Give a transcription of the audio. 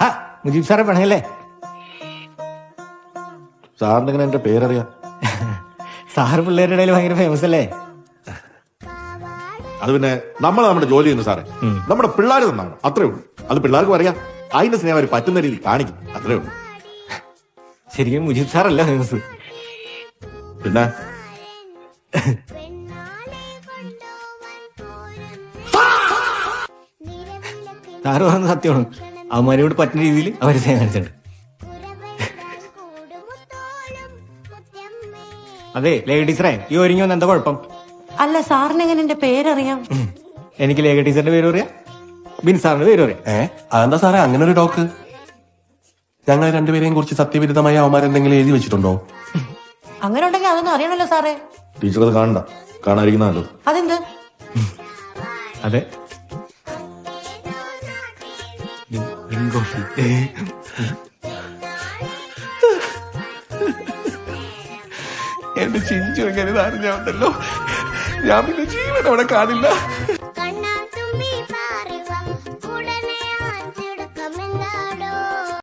ആ മുജീബ് സാറെ പണയല്ലേ? സാറിന് ഇങ്ങനെ എന്റെ പേരറിയാം? സാറ് പിള്ളേരുടെ ഇടയിൽ ഭയങ്കര ഫേമസ് അല്ലേ? അത് പിന്നെ നമ്മൾ നമ്മുടെ ജോലി ചെയ്യുന്നു സാറേ. നമ്മുടെ പിള്ളേർ തന്നാണ്, അത്രേ ഉള്ളൂ. അത് പിള്ളേർക്കും അറിയാം. അതിന്റെ സ്നേഹം അവർ പറ്റുന്ന രീതിയിൽ കാണിക്കും, അത്രേ ഉള്ളൂ. ശരിക്കും മുജീബ് സാറല്ല ഫേമസ്. പിന്നെ സാറ് പറഞ്ഞത് സത്യമാണ്. അവന്മാരോട് പറ്റുന്ന രീതിയിൽ അവര് സ്നേഹം കാണിച്ചിട്ടുണ്ട്. അതെ ലേഖ ടീച്ചറെ, ഈ ഒരുങ്ങി വന്ന് എന്താ കുഴപ്പം? അല്ല, സാറിന് എങ്ങനെ എന്റെ പേരറിയാം? എനിക്ക് ലേഖ ടീച്ചറിന്റെ പേര് പറയാം, ബിൻ സാറിന്റെ പേര് പറയാം. അതെന്താ സാറേ അങ്ങനെ ഒരു ടോക്ക്? ഞങ്ങൾ രണ്ടുപേരെയും കുറിച്ച് സത്യവിരുദ്ധമായ അവന്മാരെന്തെങ്കിലും എഴുതി വെച്ചിട്ടുണ്ടോ? അങ്ങനെ ഉണ്ടെങ്കിൽ അതൊന്നും അറിയണല്ലോ സാറേ. ടീച്ചർ അത് കാണണ്ട, കാണാതിരിക്കുന്ന നല്ലത്. അതെന്ത്? അതെ എന്റെ ചിഞ്ചു എങ്ങനെ അറിഞ്ഞാവുന്നല്ലോ, ഞാൻ പിന്നെ ജീവൻ അവിടെ കാണില്ല.